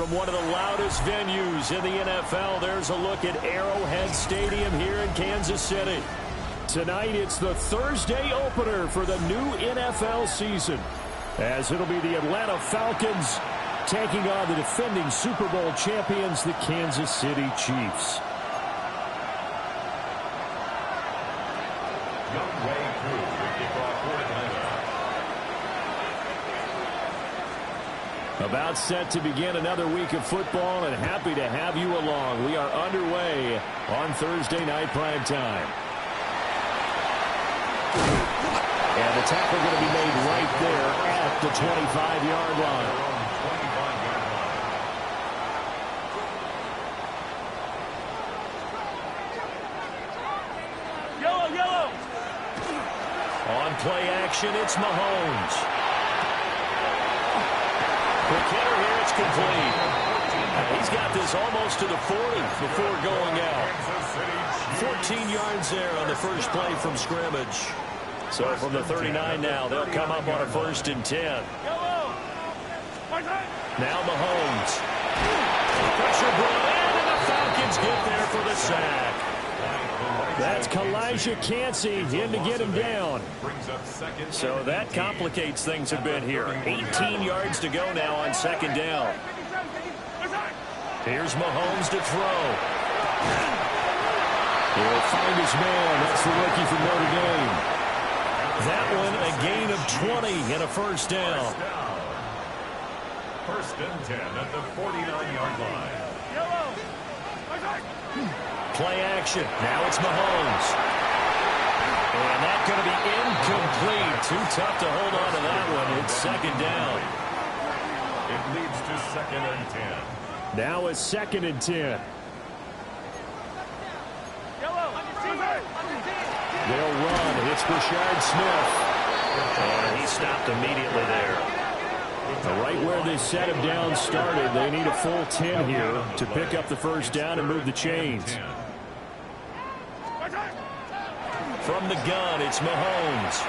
from one of the loudest venues in the NFL. There's a look at Arrowhead Stadium here in Kansas City. Tonight, it's the Thursday opener for the new NFL season, as it'll be the Atlanta Falcons taking on the defending Super Bowl champions, the Kansas City Chiefs. About set to begin another week of football, and happy to have you along. We are underway on Thursday night prime time. And the tackle going to be made right there at the 25-yard line. Yellow. On play action, it's Mahomes. Quick hitter here, it's complete. He's got this almost to the 40 before going out. 14 yards there on the first play from scrimmage. So from the 39 now, they'll come up on a 1st and 10. Now Mahomes. Pressure brought in, and the Falcons get there for the sack. That's Kalijah Cansey in to get him down. So that complicates things a bit here. 18 yards to go now on 2nd down. Here's Mahomes to throw. He'll find his man. That's the rookie from Notre Dame. That one a gain of 20 and a 1st down. 1st and 10 at the 49-yard line. Play action. Now it's Mahomes. And that's going to be incomplete. Too tough to hold on to that one. It's 2nd down. It leads to 2nd and 10. Now it's 2nd and 10. They'll run. It's Rashard Smith. And he stopped immediately there. Right where they set him down started, they need a full 10 here to pick up the 1st down and move the chains. From the gun, it's Mahomes.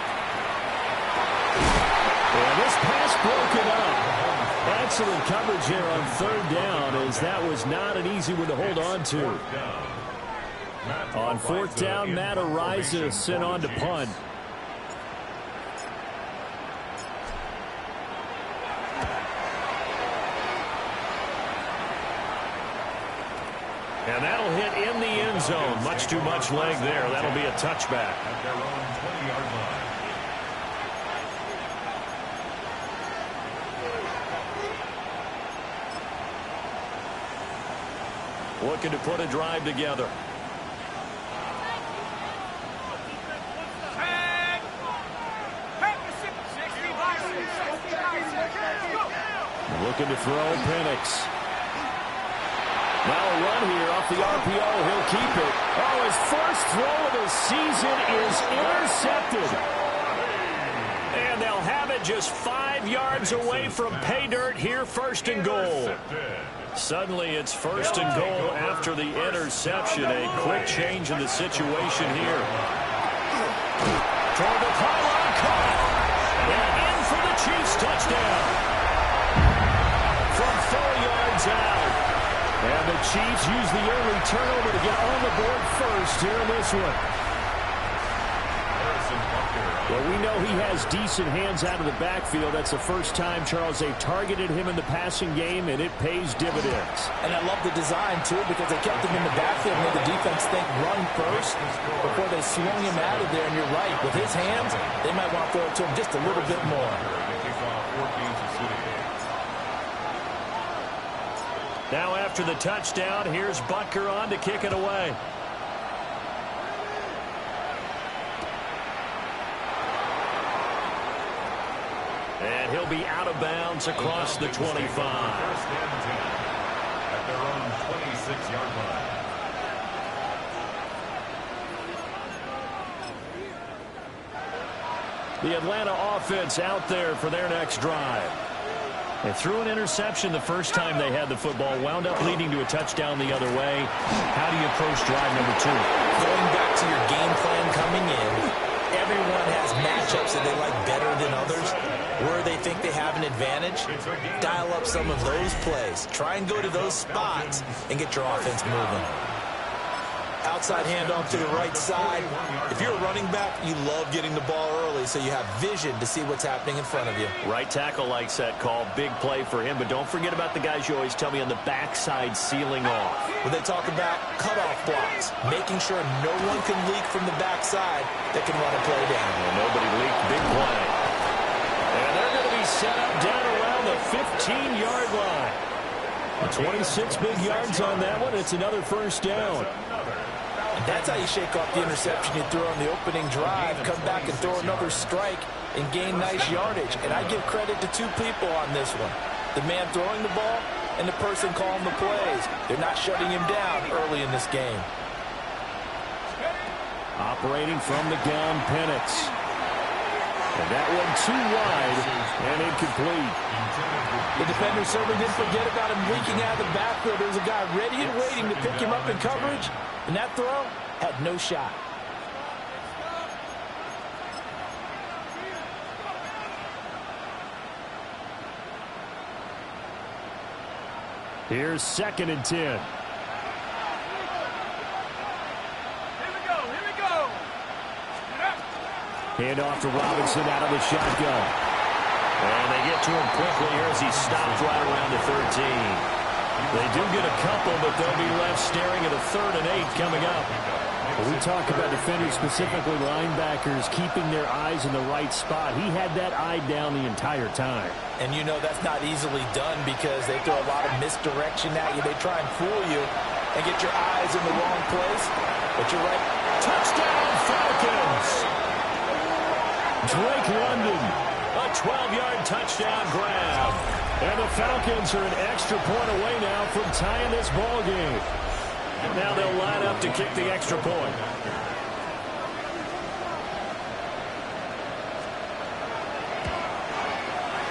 And this pass broken up. Excellent coverage here on 3rd down, as that was not an easy one to hold on to. On 4th down, Matt Araiza sent on to punt. And that'll hit in the end zone. Much too much leg there. That'll be a touchback. At their own 20-yard line. Looking to put a drive together. Looking to throw Penix. Now a run here off the RPO. He'll keep it. Oh, his first throw of the season is intercepted. And they'll have it just 5 yards away from pay dirt here, 1st and goal. Suddenly it's 1st and goal after the interception. A quick change in the situation here. Toward the pylon, caught. And in for the Chiefs touchdown. From 4 yards out. And the Chiefs use the early turnover to get on the board first here in this one. Well, we know he has decent hands out of the backfield. That's the first time, Charles, they've targeted him in the passing game, and it pays dividends. And I love the design, too, because they kept him in the backfield and made the defense think run first before they swung him out of there. And you're right, with his hands, they might want to throw it to him just a little bit more. Now after the touchdown, here's Butker on to kick it away. And he'll be out of bounds across the 25. 1st and 10 at their own 26-yard line. The Atlanta offense out there for their next drive. They threw an interception the first time they had the football, wound up leading to a touchdown the other way. How do you approach drive number 2? Going back to your game plan coming in, everyone has matchups that they like better than others, where they think they have an advantage. Dial up some of those plays. Try and go to those spots and get your offense moving. Outside handoff to the right side. If you're a running back, you love getting the ball early so you have vision to see what's happening in front of you. Right tackle likes that call. Big play for him, but don't forget about the guys you always tell me on the backside sealing off. When they talk about cutoff blocks, making sure no one can leak from the backside that can run a play down. Well, nobody leaked. Big play. And they're going to be set up down around the 15-yard line. 26 big yards on that one. It's another first down. And that's how you shake off the interception you throw on the opening drive, come back and throw another strike and gain nice yardage. And I give credit to two people on this one. The man throwing the ball and the person calling the plays. They're not shutting him down early in this game. Operating from the gun, Penix. And that one too wide and incomplete. The defender certainly didn't forget about him leaking out of the backfield. There was a guy ready and waiting to pick him up in coverage, and that throw had no shot. Here's 2nd and 10. Here we go. Hand off to Robinson out of the shotgun. And they get to him quickly here as he stopped right around the 13. They do get a couple, but they'll be left staring at a 3rd and 8 coming up. When we talk about defenders, specifically linebackers, keeping their eyes in the right spot, he had that eye down the entire time. And you know that's not easily done because they throw a lot of misdirection at you. They try and fool you and get your eyes in the wrong place. But you're right. Touchdown, Falcons! Drake London, a 12-yard touchdown grab. And the Falcons are an extra point away now from tying this ball game. Now they'll line up to kick the extra point.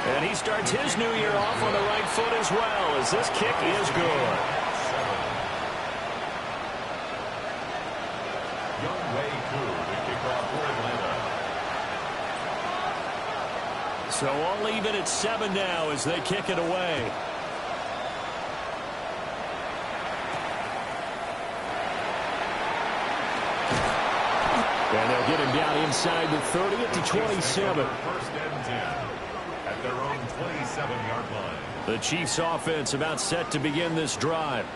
And he starts his new year off on the right foot as well, as this kick is good. So all even at 7 now as they kick it away. And they'll get him down inside the 30 at the 27. First and 10 at their own 27-yard line. The Chiefs offense about set to begin this drive.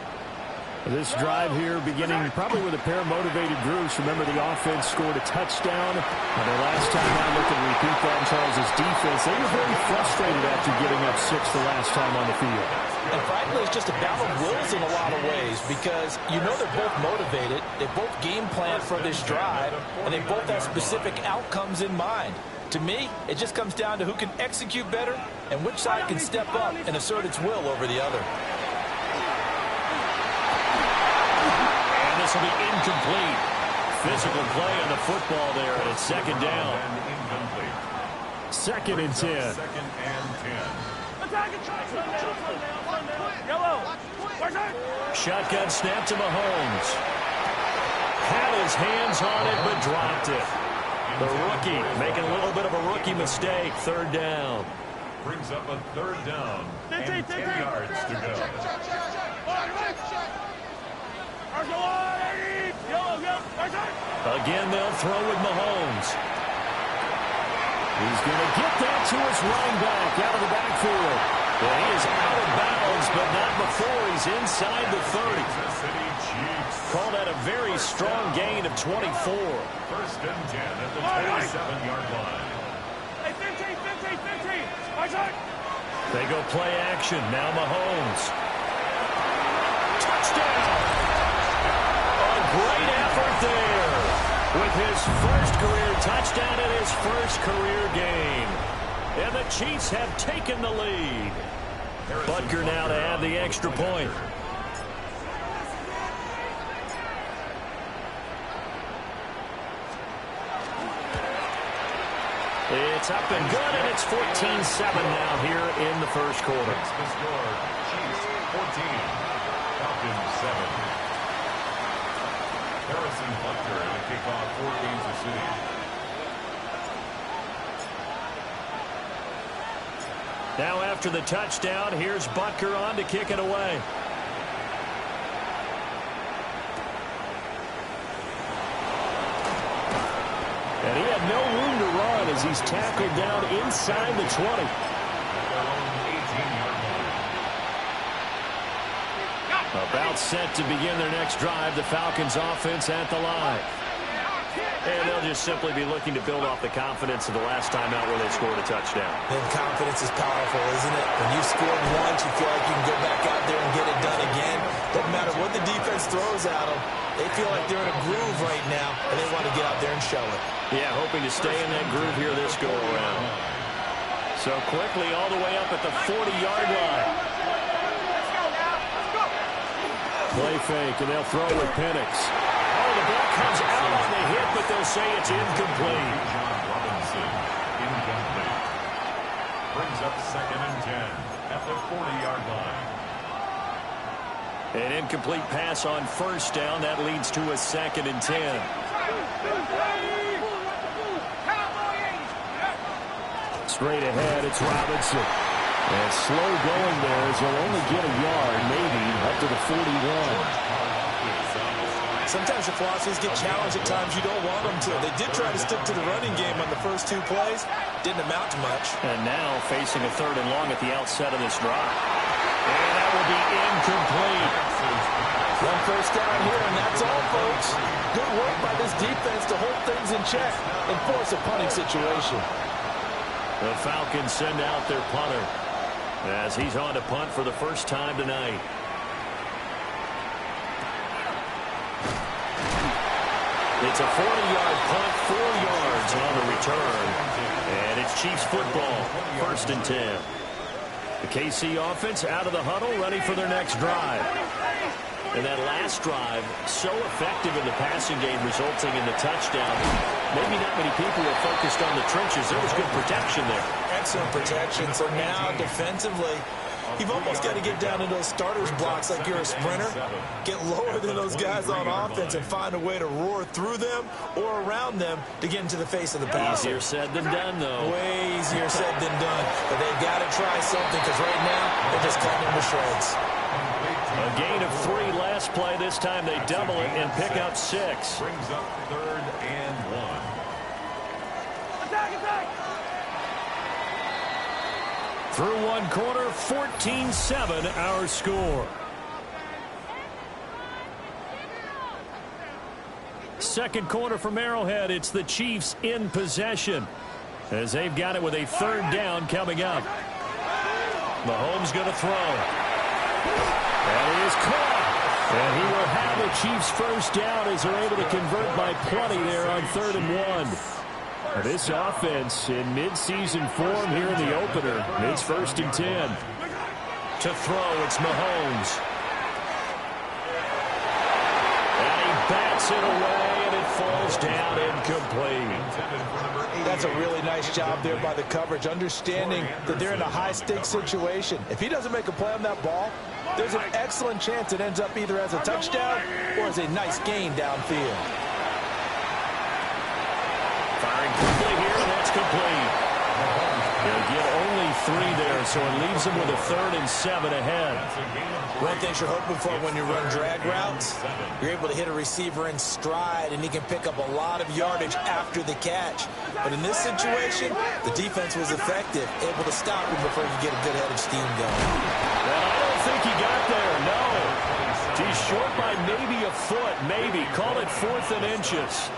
This drive here beginning probably with a pair of motivated groups. Remember, the offense scored a touchdown. And the last time I looked at repeat that in Charles' defense, they were very frustrated after giving up 6 the last time on the field. And frankly, it's just a battle of wills in a lot of ways because you know they're both motivated. They both game plan for this drive, and they both have specific outcomes in mind. To me, it just comes down to who can execute better and which side can step up and assert its will over the other. This will be incomplete. Physical play on the football there, and it's 2nd down. Incomplete. 2nd and 10. 2nd and 10. Shotgun snap to Mahomes. Had his hands on it, but dropped it. The rookie making a little bit of a rookie mistake. 3rd down. Brings up a 3rd down and 10 yards to go. Again, they'll throw with Mahomes. He's going to get that to his running back out of the backfield. And he is out of bounds, but not before he's inside the 30. Call that a very strong gain of 24. 1st and 10 at the 27-yard line. They go play action. Now Mahomes. Touchdown! A great effort there with his first career touchdown in his first career game. And the Chiefs have taken the lead. Butker now to have the extra point. It's up and good, and it's 14-7 now here in the first quarter. That's the score. Chiefs 14, Falcons 7. Harrison Butker to kick off for Kansas City. Now after the touchdown, here's Butker on to kick it away. And he had no room to run as he's tackled down inside the 20. About set to begin their next drive, the Falcons offense at the line. And they'll just simply be looking to build off the confidence of the last time out where they scored a touchdown. And confidence is powerful, isn't it? When you scored once, you feel like you can go back out there and get it done again. Doesn't matter what the defense throws at them. They feel like they're in a groove right now, and they want to get out there and show it. Yeah, hoping to stay in that groove here this go-around. So quickly all the way up at the 40-yard line. Play fake, and they'll throw with Penix. Oh, the ball comes out on the hit, but they'll say it's incomplete. Incomplete. Brings up 2nd and 10 at the 40-yard line. An incomplete pass on first down. That leads to a 2nd and 10. Straight ahead, it's Robinson. And slow going there as he'll only get a yard, maybe, up to the 41. Sometimes your philosophies get challenged at times you don't want them to. They did try to stick to the running game on the first 2 plays. Didn't amount to much. And now facing a 3rd and long at the outset of this drive. And that will be incomplete. One first down here, and that's all, folks. Good work by this defense to hold things in check and force a punting situation. The Falcons send out their punter as he's on to punt for the first time tonight. It's a 40-yard punt, 4 yards on the return. And it's Chiefs football, 1st and 10. The KC offense out of the huddle, ready for their next drive. And that last drive, so effective in the passing game, resulting in the touchdown. Maybe not many people were focused on the trenches. There was good protection there. Excellent protection. So now, defensively, you've almost got to get down to those starters blocks like you're a sprinter. Get lower than those guys on offense and find a way to roar through them or around them to get into the face of the passer. Easier said than done, though. Way easier said than done. But they've got to try something because right now, they're just cutting them to shreds. A gain of 3 last play. This time they double it and pick up 6. Brings up 3rd and 1. Through one quarter, 14-7 our score. Second quarter from Arrowhead. It's the Chiefs in possession as they've got it with a 3rd down coming up. Mahomes going to throw. And he is caught. And he will have the Chiefs first down as they're able to convert by plenty there on 3rd and 1. This offense in midseason form here in the opener. It's 1st and 10. To throw, it's Mahomes. And he bats it away, and it falls down incomplete. That's a really nice job there by the coverage, understanding that they're in a high-stakes situation. If he doesn't make a play on that ball, there's an excellent chance it ends up either as a touchdown or as a nice gain downfield. Firing quickly here, and that's complete. They'll get only 3 there, so it leaves them with a 3rd and 7 ahead. One thing you're hoping for when you run drag routes, you're able to hit a receiver in stride, and he can pick up a lot of yardage after the catch. But in this situation, the defense was effective, able to stop him before you get a good head of steam going. Well, I don't think he got there, no. He's short by maybe a foot, maybe. Call it 4th and inches.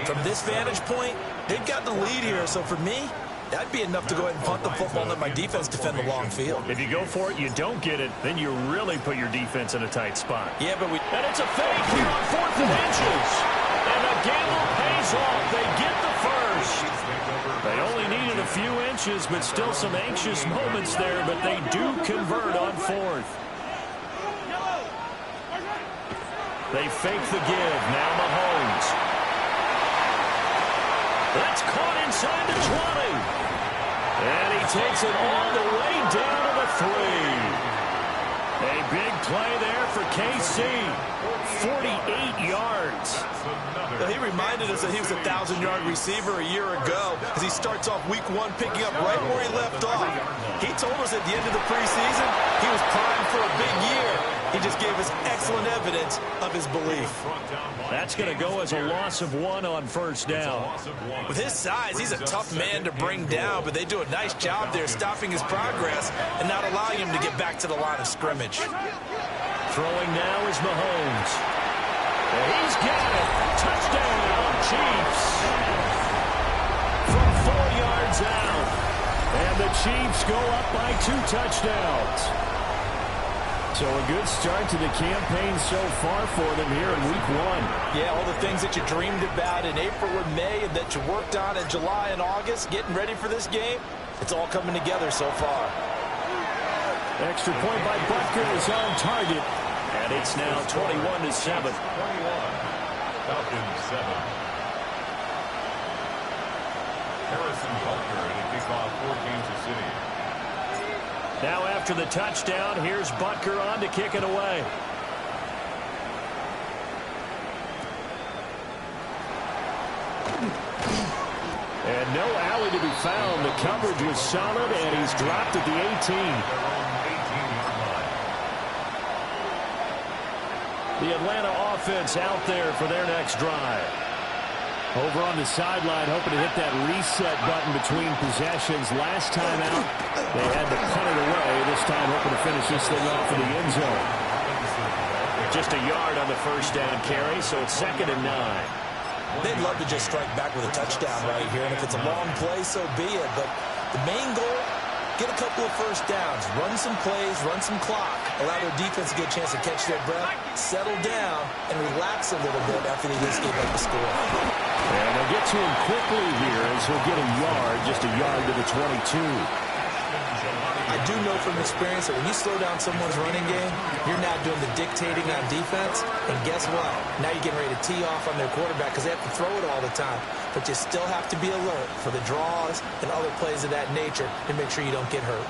From this vantage point, they've got the lead here, so for me, that'd be enough to go ahead and punt the football and let my defense defend the long field. If you go for it, you don't get it, then you really put your defense in a tight spot. Yeah, but And it's a fake here on 4th and inches. And the gamble pays off. They get the first. They only needed a few inches, but still some anxious moments there, but they do convert on 4th. They fake the give. Now Mahomes. That's caught inside the 20. And he takes it all the way down to the 3. A big play there for KC. 48 yards. Well, he reminded us that he was a 1,000-yard receiver a year ago as he starts off week 1 picking up right where he left off. He told us at the end of the preseason he was primed for a big year. He just gave us excellent evidence of his belief. That's going to go as a loss of 1 on first down. With his size, he's a tough man to bring down, but they do a nice job there stopping his progress and not allowing him to get back to the line of scrimmage. Throwing now is Mahomes. And he's got it. Touchdown, Chiefs. From 4 yards out. And the Chiefs go up by 2 touchdowns. So a good start to the campaign so far for them here in week 1. Yeah, all the things that you dreamed about in April and May and that you worked on in July and August, getting ready for this game, it's all coming together so far. Extra point by Butker is on target. And it's now 21-7. 21. Falcons 7. Harrison Butker in a kickoff for Kansas City. Now after the touchdown, here's Butker on to kick it away. And no alley to be found. The coverage was solid, and he's dropped at the 18. The Atlanta offense out there for their next drive. Over on the sideline, hoping to hit that reset button between possessions. Last time out, they had to punt it away. This time, hoping to finish this thing off in the end zone. Just a yard on the first down carry, so it's 2nd and 9. They'd love to just strike back with a touchdown right here, and if it's a long play, so be it. But the main goal, get a couple of first downs, run some plays, run some clock, allow their defense to get a chance to catch their breath, settle down, and relax a little bit after they just gave up the score. And they'll get to him quickly here as he'll get a yard, just a yard to the 22. I do know from experience that when you slow down someone's running game, you're not doing the dictating on defense. And guess what? Now you're getting ready to tee off on their quarterback because they have to throw it all the time. But you still have to be alert for the draws and other plays of that nature to make sure you don't get hurt.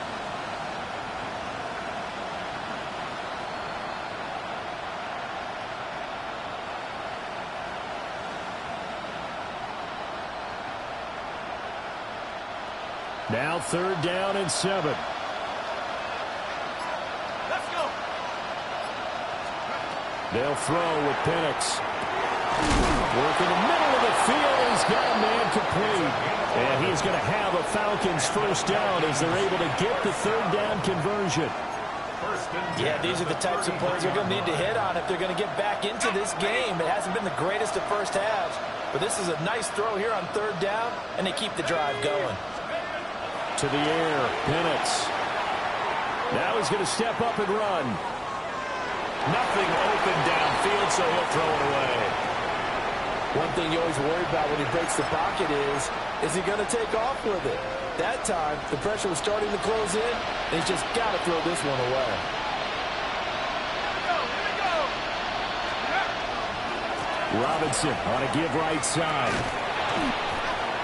Now 3rd down and 7. Let's go. They'll throw with Penix. Work in the middle of the field. He's got a man complete. And he's going to have a Falcons first down as they're able to get the 3rd down conversion. Yeah, these are the types of plays they're going to need to hit on if they're going to get back into this game. It hasn't been the greatest of first halves, but this is a nice throw here on 3rd down, and they keep the drive going. To the air, Penix. Now he's going to step up and run. Nothing open downfield, so he'll throw it away. One thing you always worry about when he breaks the pocket is he going to take off with it? That time, the pressure was starting to close in, and he's just got to throw this one away. Robinson on a give right side.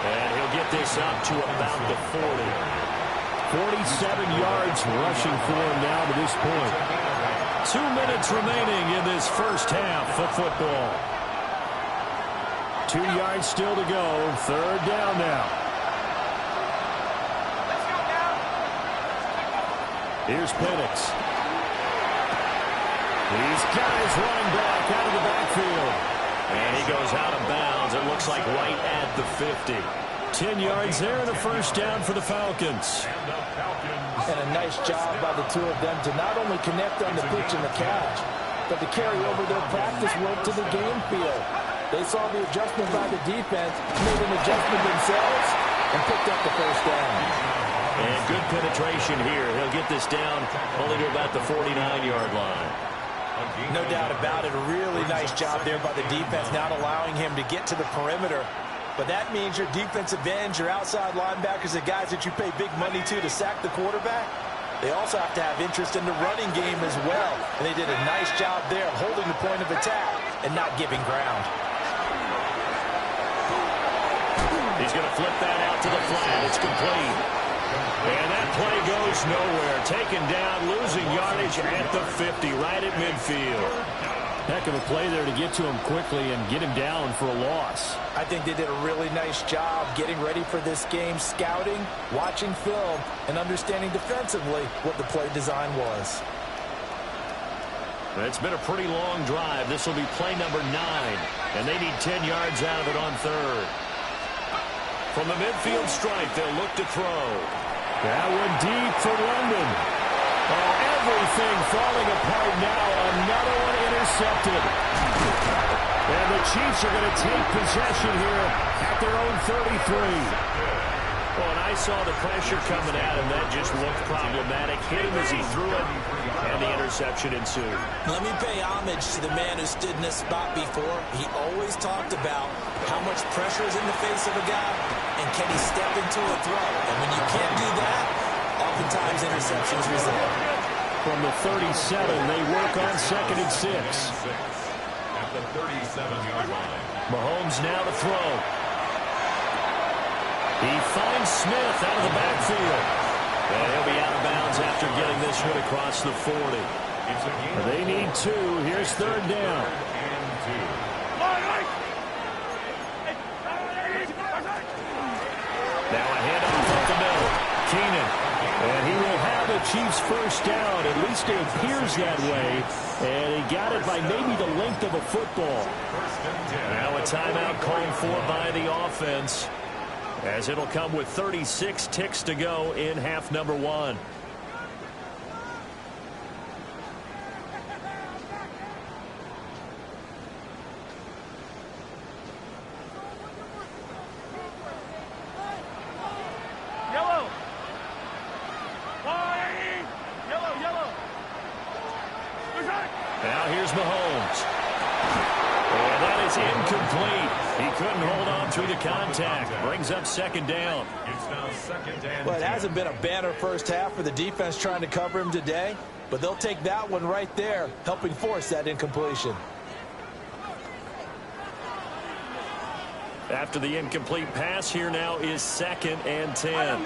And he'll get this up to about the 40. 47 yards rushing for him now to this point. 2 minutes remaining in this first half of football. 2 yards still to go. 3rd down now. Here's Penix. He's got his running back out of the backfield. And he goes out of bounds. It looks like right at the 50. 10 yards there and a first down for the Falcons. And a nice job by the two of them to not only connect on the pitch and the catch, but to carry over their practice work to the game field. They saw the adjustment by the defense, made an adjustment themselves, and picked up the first down. And good penetration here. He'll get this down only to about the 49-yard line. No doubt about it. A really nice job there by the defense, not allowing him to get to the perimeter. But that means your defensive ends, your outside linebackers, the guys that you pay big money to sack the quarterback, they also have to have interest in the running game as well. And they did a nice job there of holding the point of attack and not giving ground. He's going to flip that out to the flat. It's complete. And that play goes nowhere. Taken down, losing yardage at the 50, right at midfield. Heck of a play there to get to him quickly and get him down for a loss. I think they did a really nice job getting ready for this game, scouting, watching film, and understanding defensively what the play design was. It's been a pretty long drive. This will be play number 9, and they need 10 yards out of it on third. From the midfield stripe, they'll look to throw. That one deep for London. Oh, everything falling apart now. Another one intercepted. And the Chiefs are going to take possession here at their own 33. Well, and I saw the pressure coming at him. That just looked problematic. Hit him as he threw it, and the interception ensued. Let me pay homage to the man who stood in this spot before. He always talked about how much pressure is in the face of a guy, and can he step into a throw. And when you can't do that, oftentimes interceptions result. From the 37, they work on 2nd and 6. At the 37-yard line. Mahomes now to throw. He finds Smith out of the backfield. And he'll be out of bounds after getting this one across the 40. They need 2. Here's 3rd down. Now a handoff up the middle. Keenan. And he will have a Chiefs first down. At least it appears that way. And he got it by maybe the length of a football. Now a timeout called for by the offense, as it'll come with 36 ticks to go in half number 1. Yellow. Yellow. Now here's Mahomes. And that is incomplete. He couldn't hold on through the contact. Brings up 2nd down. It's now 2nd and Well, it 10. hasn't been a banner first half for the defense trying to cover him today, but they'll take that one right there, helping force that incompletion. After the incomplete pass, here now is 2nd and 10.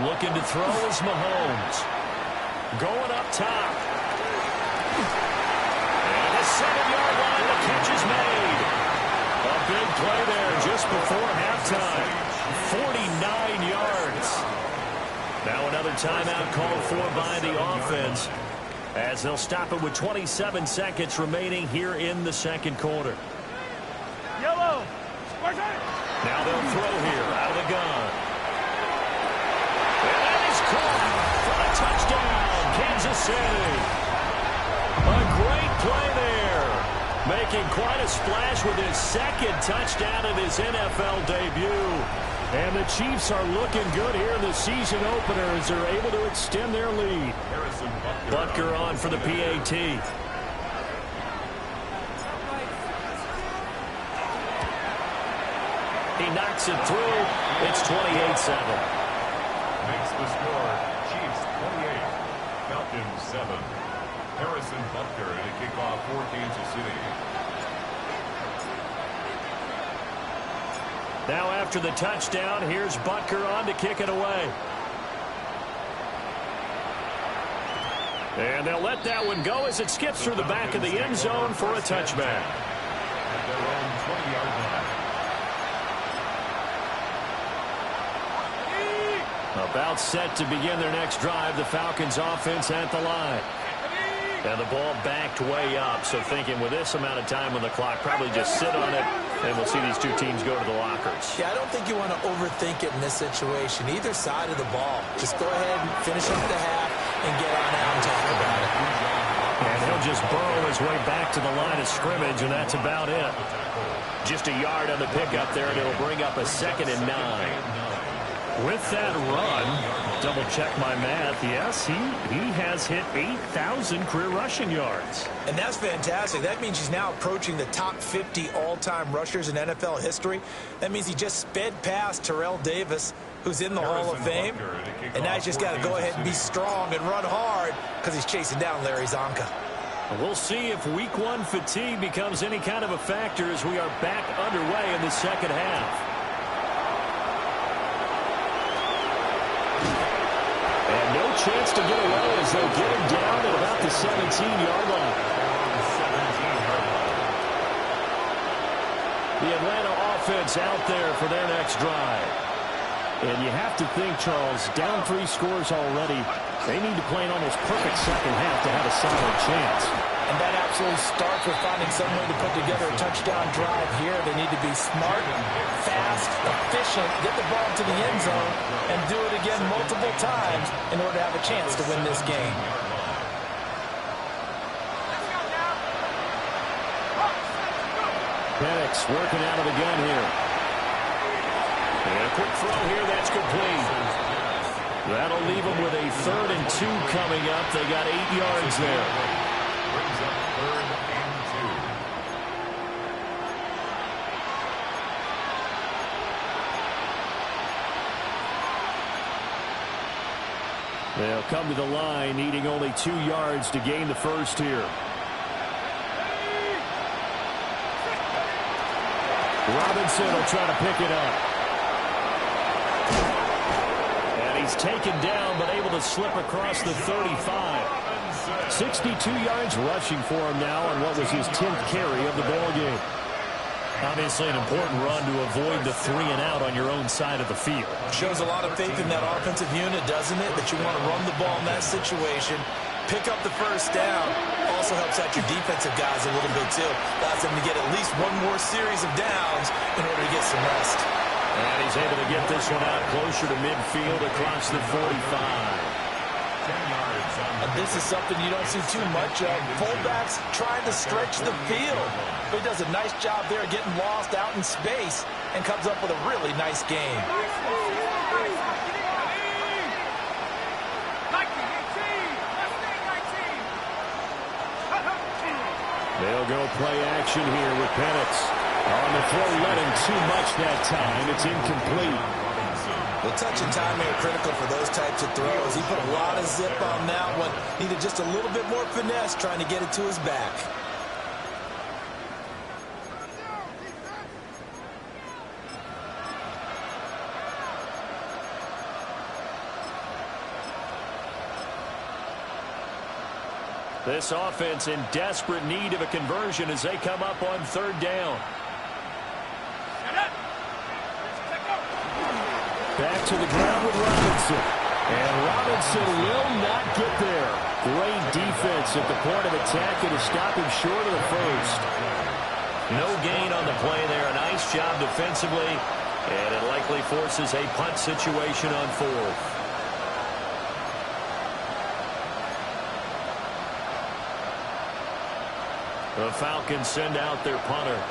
Looking to throw is Mahomes. Going up top. And the 7-yard line, the catch is made. A big play there just before halftime. 49 yards. Now another timeout called for by the offense, as they'll stop it with 27 seconds remaining here in the 2nd quarter. Yellow. Now they'll throw here out of the gun. And that is caught for a touchdown, Kansas City. A great play there, making quite a splash with his 2nd touchdown of his NFL debut. And the Chiefs are looking good here in the season opener as they're able to extend their lead. Butker on for the PAT. He knocks it through. It's 28-7. Makes the score Chiefs 28, Falcons 7. Harrison Butker to kick off for Kansas City. Now after the touchdown, here's Butker on to kick it away. And they'll let that one go as it skips through the back of the end zone for a touchback. At their own 20-yard line. About set to begin their next drive, the Falcons offense at the line. And the ball backed way up, so thinking with this amount of time on the clock, probably just sit on it, and we'll see these two teams go to the lockers. Yeah, I don't think you want to overthink it in this situation. Either side of the ball. Just go ahead and finish up the half and get on out and talk about it. And he'll just burrow his way back to the line of scrimmage, and that's about it. Just a yard on the pickup there, and it'll bring up a 2nd and 9. With that run, double check my math, yes, he has hit 8,000 career rushing yards. And that's fantastic. That means he's now approaching the top 50 all-time rushers in NFL history. That means he just sped past Terrell Davis, who's in the Hall of Fame. And now he's just got to go ahead and be strong and run hard because he's chasing down Larry Zonka. We'll see if week 1 fatigue becomes any kind of a factor as we are back underway in the 2nd half. chance to get away as they'll get him down at about the 17-yard line. The Atlanta offense out there for their next drive. And you have to think, Charles, down 3 scores already. They need to play an almost perfect second half to have a solid chance. And that absolutely starts with finding some way to put together a touchdown drive here. They need to be smart, fast, efficient, get the ball to the end zone, and do it again multiple times in order to have a chance to win this game. Penix working out of the gun here. And a quick throw here, that's complete. That'll leave them with a 3rd and 2 coming up. They got 8 yards there. Brings up 3rd and 2. They'll come to the line, needing only 2 yards to gain the first here. Robinson will try to pick it up. And he's taken down, but able to slip across the 35. 62 yards rushing for him now on what was his 10th carry of the ball game. Obviously an important run to avoid the 3 and out on your own side of the field. Shows a lot of faith in that offensive unit, doesn't it? That you want to run the ball in that situation. Pick up the first down. Also helps out your defensive guys a little bit, too. Allows them to get at least one more series of downs in order to get some rest. And he's able to get this one out closer to midfield across the 45. And this is something you don't see too much of. Fullbacks trying to stretch the field. But he does a nice job there getting lost out in space and comes up with a really nice game. They'll go play action here with Penix. On the throw, let him too much that time. It's incomplete. Well, touch and time are critical for those types of throws. He put a lot of zip on that one. Needed just a little bit more finesse trying to get it to his back. This offense in desperate need of a conversion as they come up on 3rd down. Back to the ground with Robinson. And Robinson will not get there. Great defense at the point of attack to stop him short of the first. No gain on the play there. A nice job defensively. And it likely forces a punt situation on 4th. The Falcons send out their punter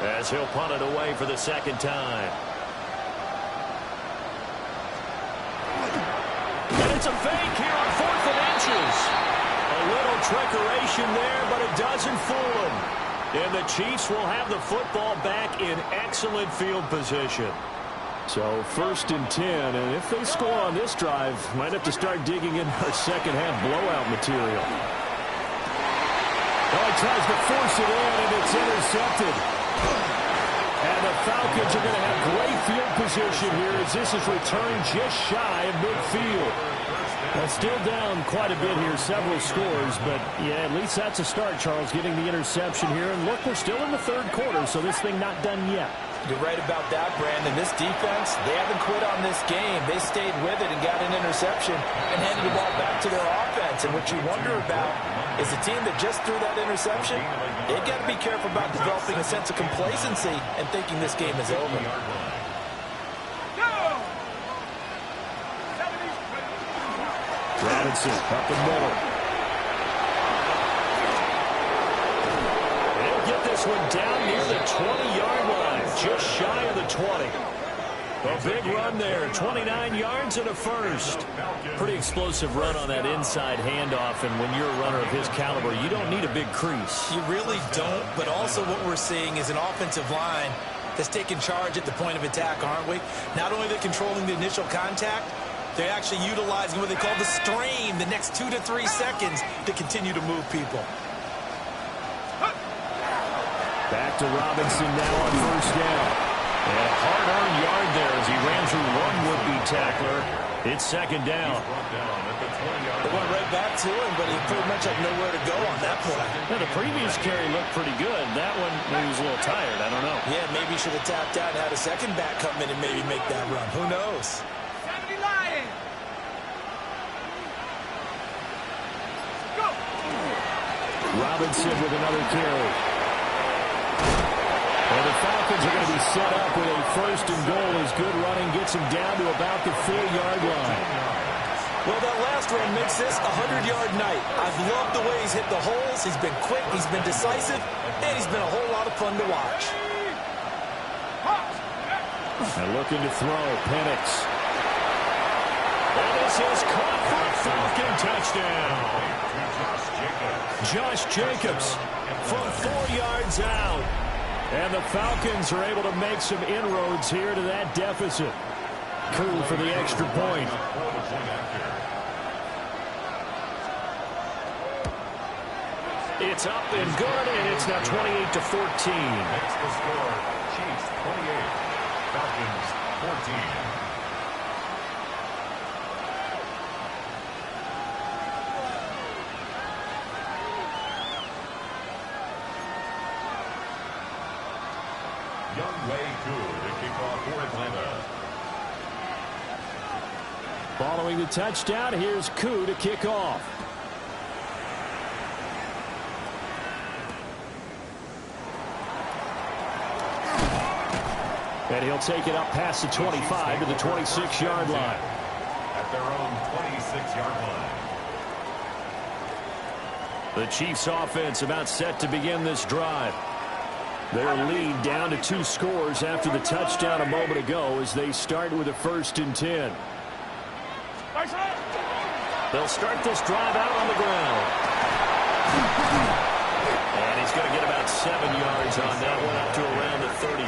as he'll punt it away for the 2nd time. And it's a fake here on 4th and inches. A little trickeration there, but it doesn't fool him. And the Chiefs will have the football back in excellent field position. So 1st and 10, and if they score on this drive, might have to start digging in our second half blowout material. Oh, he tries to force it in, and it's intercepted. And the Falcons are going to have great field position here as this is returned just shy of midfield. Well, still down quite a bit here, several scores, but yeah, at least that's a start, Charles, getting the interception here. And look, we're still in the 3rd quarter, so this thing not done yet. You're right about that, Brandon. This defense, they haven't quit on this game. They stayed with it and got an interception and handed the ball back to their offense. And what you wonder about is the team that just threw that interception, they've got to be careful about developing a sense of complacency and thinking this game is over. Robinson up the middle. They'll get this one down near the 20-yard line, just shy of the 20. A big run there, 29 yards and a first. Pretty explosive run on that inside handoff, and when you're a runner of his caliber, you don't need a big crease. You really don't, but also what we're seeing is an offensive line that's taking charge at the point of attack, aren't we? Not only are they controlling the initial contact, they're actually utilizing what they call the stream, the next 2 to 3 seconds to continue to move people. Back to Robinson now on 1st down. And a hard-earned yard there as he ran through one would-be tackler. It's second down. They went right back to him, but he pretty much had nowhere to go on that play. Now, the previous carry looked pretty good. That one, maybe he was a little tired. I don't know. Yeah, maybe he should have tapped out and had a second back come in and maybe make that run. Who knows? Robinson with another carry. And the Falcons are going to be set up with a first and goal as good running gets him down to about the 4-yard line. Well, that last run makes this a 100-yard night. I've loved the way he's hit the holes. He's been quick, he's been decisive, and he's been a whole lot of fun to watch. And looking to throw, Penix. And this is caught for a Falcon touchdown. Josh Jacobs from 4 yards out. And the Falcons are able to make some inroads here to that deficit. Cool for the extra point. It's up and good, and it's now 28-14. That's the score. Chiefs 28, Falcons 14. Following the touchdown, here's Koo to kick off. And he'll take it up past the 25 to the 26-yard line. At their own 26-yard line. The Chiefs offense about set to begin this drive. Their lead down to 2 scores after the touchdown a moment ago as they start with a 1st and 10. They'll start this drive out on the ground. And he's going to get about 7 yards on that one up to around the 33.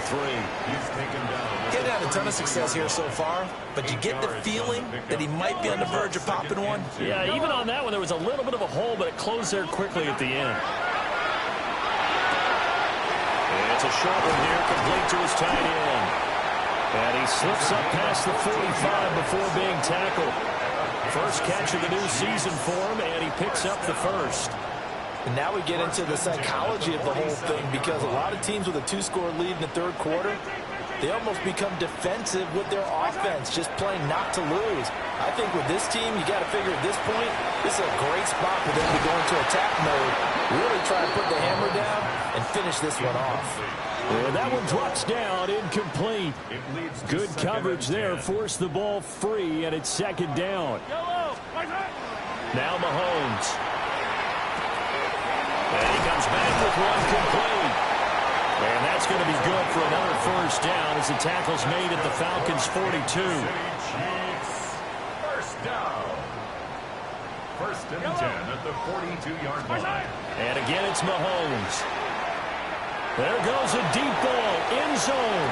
He's taken down. Getting had a ton of success here so far, but you get the feeling that he might be on the verge of popping one. Yeah, even on that one, there was a little bit of a hole, but it closed there quickly at the end. And it's a short one here, complete to his tight end. And he slips up past the 45 before being tackled. First catch of the new season for him, and he picks up the first. And now we get into the psychology of the whole thing, because a lot of teams with a 2-score lead in the 3rd quarter, they almost become defensive with their offense, just playing not to lose. I think with this team, you got to figure at this point, this is a great spot for them to go into attack mode, really try to put the hammer down and finish this one off. And that one drops down, incomplete. Good coverage there, forced the ball free, and it's 2nd down. Now Mahomes. And he comes back with one complete. And that's going to be good for another 1st down as the tackle's made at the Falcons' 42. First down. 1st and 10 at the 42-yard line. And again, it's Mahomes. There goes a deep ball, end zone.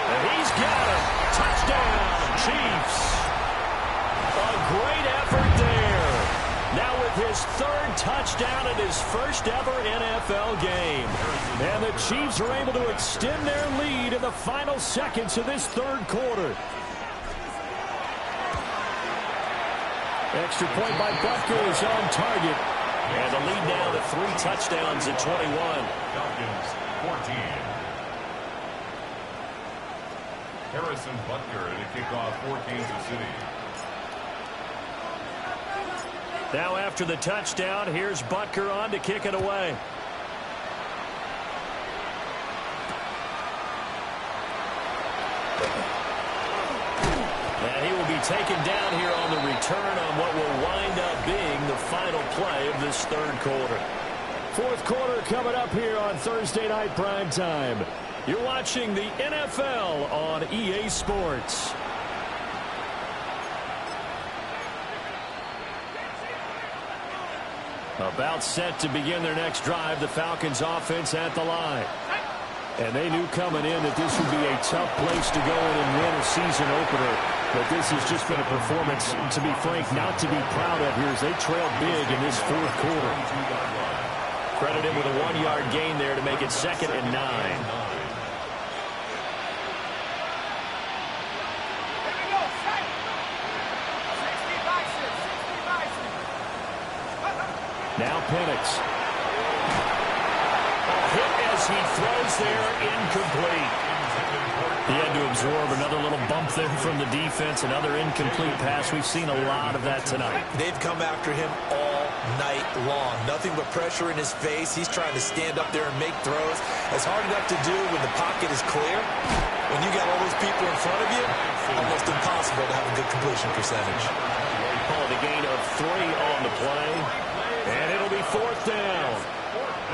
And he's got it. Touchdown, Chiefs. A great effort there. Now with his 3rd touchdown in his first ever NFL game. And the Chiefs are able to extend their lead in the final seconds of this 3rd quarter. Extra point by Butker is on target. And the lead now to 3 touchdowns at 21. Falcons 14. Harrison Butker to kick off for Kansas City. Now after the touchdown, here's Butker on to kick it away. And he will be taken down here on the return on what will wind up being the final play of this 3rd quarter. 4th quarter coming up here on Thursday Night Primetime. You're watching the NFL on EA Sports. About set to begin their next drive, the Falcons offense at the line. And they knew coming in that this would be a tough place to go in and win a season opener. But this has just been a performance, to be frank, not to be proud of here as they trailed big in this 4th quarter. Credit him with a 1-yard gain there to make it 2nd and 9. Now Penix. Hit as he throws there, incomplete. He had to absorb another little bump there from the defense, another incomplete pass. We've seen a lot of that tonight. They've come after him all night long. Nothing but pressure in his face. He's trying to stand up there and make throws. It's hard enough to do when the pocket is clear. When you got all those people in front of you, almost impossible to have a good completion percentage. Call it a gain of 3 on the play, and it'll be 4th down.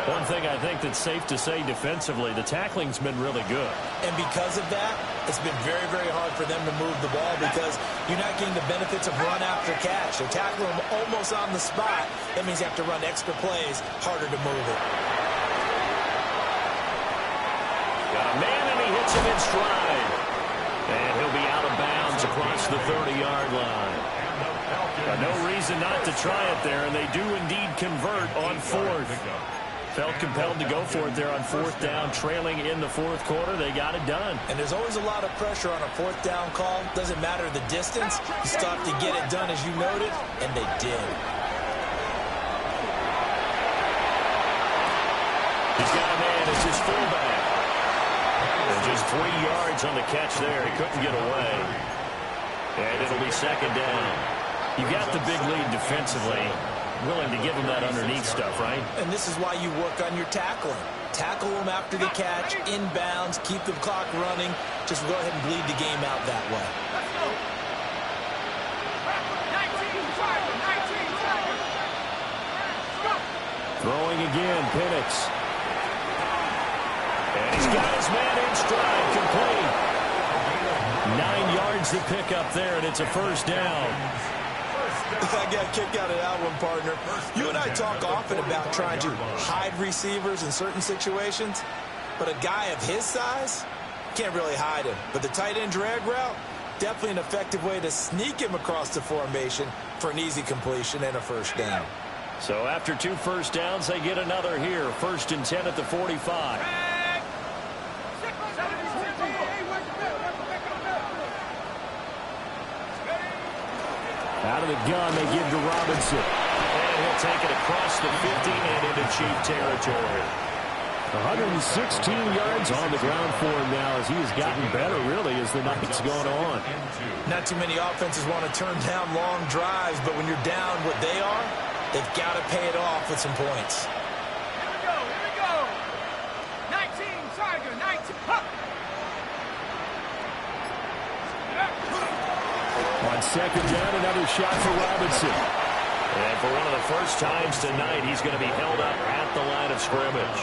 One thing I think that's safe to say defensively, the tackling's been really good. And because of that, it's been very, very hard for them to move the ball because you're not getting the benefits of run after catch. They're tackling them almost on the spot. That means you have to run extra plays, harder to move it. Got a man, and he hits him in stride. And he'll be out of bounds across the 30-yard line. No reason not to try it there, and they do indeed convert on 4th. Felt compelled to go for it there on 4th down, trailing in the 4th quarter. They got it done. And there's always a lot of pressure on a 4th down call. Doesn't matter the distance. You still have to get it done, as you noted, and they did. He's got a man. It's his fullback. And just 3 yards on the catch there. He couldn't get away. And it'll be 2nd down. You got the big lead defensively. Willing to give them that underneath stuff, right? And this is why you work on your tackling. Tackle them after the catch, inbounds, keep the clock running. Just go ahead and bleed the game out that way. Throwing again, Penix. And he's got his man in stride, complete. 9 yards to pick up there, and it's a 1st down. I got a kick out of that one, partner. You and I talk often about trying to hide receivers in certain situations, but a guy of his size can't really hide him. But the tight end drag route, definitely an effective way to sneak him across the formation for an easy completion and a 1st down. So after 2 first downs, they get another here. 1st and 10 at the 45. Out of the gun, they give to Robinson. And he'll take it across the 50 and into Chief territory. 116 yards on the ground for him now as he has gotten better, really, as the night's gone on. Not too many offenses want to turn down long drives, but when you're down what they are, they've got to pay it off with some points. Here we go. 19, Tiger, 19. Huh. On 2nd down, another shot for Robinson. And for one of the first times tonight, he's going to be held up at the line of scrimmage.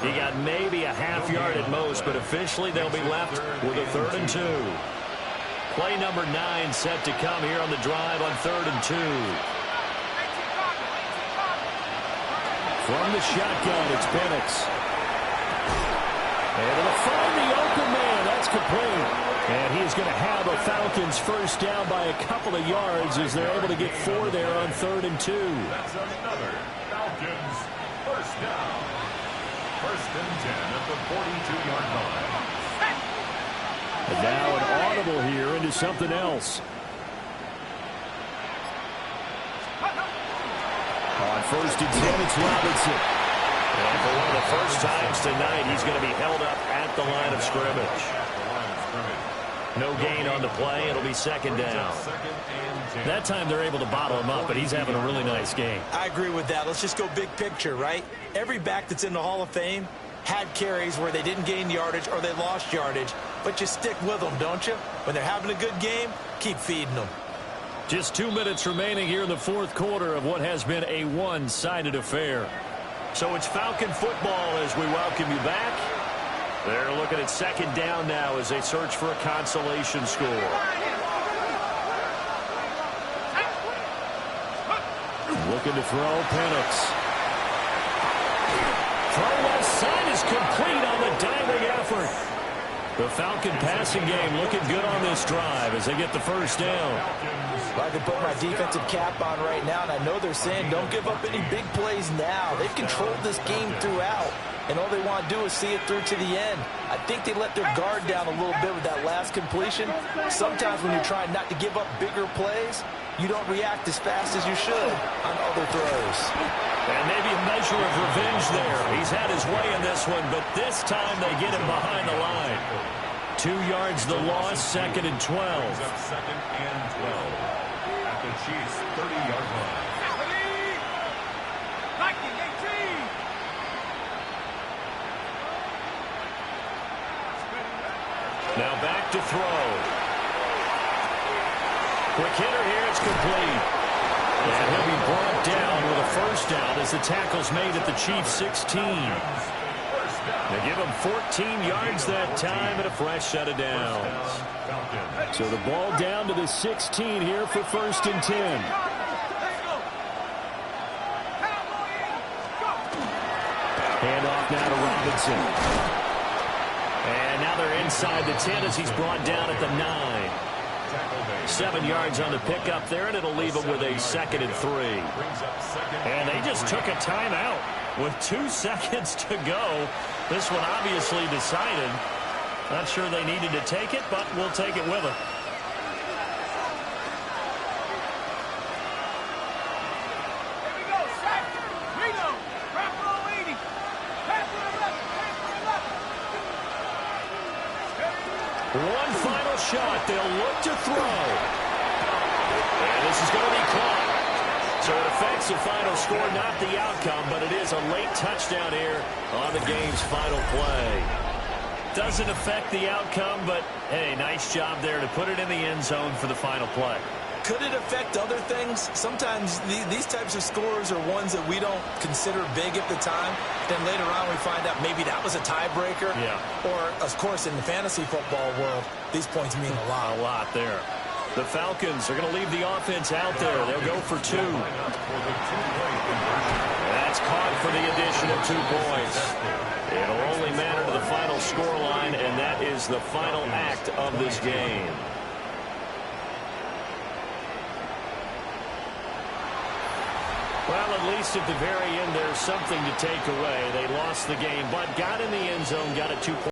He got maybe a half yard at most, but officially they'll be left with a 3rd and 2. Play number 9 set to come here on the drive on 3rd and 2. From the shotgun, it's Penix. And it'll find the open man. That's complete. And he's going to have a Falcons 1st down by a couple of yards as they're able to get 4 there on 3rd and 2. That's another Falcons 1st down. 1st and 10 at the 42-yard line. And now an audible here into something else. On 1st and 10, it's Robinson. And for one of the first times tonight, he's going to be held up at the line of scrimmage. No gain on the play. It'll be 2nd down. That time they're able to bottle him up, but he's having a really nice game. I agree with that. Let's just go big picture, right? Every back that's in the Hall of Fame had carries where they didn't gain yardage or they lost yardage, but you stick with them, don't you? When they're having a good game, keep feeding them. Just 2 minutes remaining here in the 4th quarter of what has been a one-sided affair. So it's Falcon football as we welcome you back. They're looking at 2nd down now as they search for a consolation score. Looking to throw, Penix. Throw left side is complete on the diving effort. The Falcon passing game looking good on this drive as they get the 1st down. Well, I can put my defensive cap on right now, and I know they're saying don't give up any big plays now. They've controlled this game throughout, and all they want to do is see it through to the end. I think they let their guard down a little bit with that last completion. Sometimes when you're trying not to give up bigger plays, you don't react as fast as you should on other throws. And maybe a measure of revenge there. He's had his way in this one, but this time they get him behind the line. 2 yards the loss, 2nd and 12. Second and 12 at the Chiefs' 30-yard line. Viking 18. Now back to throw. Quick hitter here, it's complete. And he'll be brought down with a first down as the tackle's made at the Chiefs' 16. They give him 14 yards that time and a fresh set of downs. So the ball down to the 16 here for 1st and 10. Handoff now to Robinson. And now they're inside the 10 as he's brought down at the 9. 7 yards on the pickup there, and it'll leave them with a 2nd and 3. And they just took a timeout with 2 seconds to go. This one obviously decided. Not sure they needed to take it, but we'll take it with them. Here we go. Sack. Reno. Wrap roll 80. Pass to the left. Pass to the left. One final shot. They'll look to throw. And this is going to be caught. So it affects the final score, not the outcome, but it is a late touchdown here on the game's final play. Doesn't affect the outcome, but, hey, nice job there to put it in the end zone for the final play. Could it affect other things? Sometimes these types of scores are ones that we don't consider big at the time. Then later on we find out maybe that was a tiebreaker. Yeah. Or, of course, in the fantasy football world, these points mean a lot. A lot there. The Falcons are going to leave the offense out there. They'll go for 2. That's caught for the addition of 2 points. It'll only matter to the final scoreline, and that is the final act of this game. Well, at least at the very end, there's something to take away. They lost the game, but got in the end zone, got a 2-point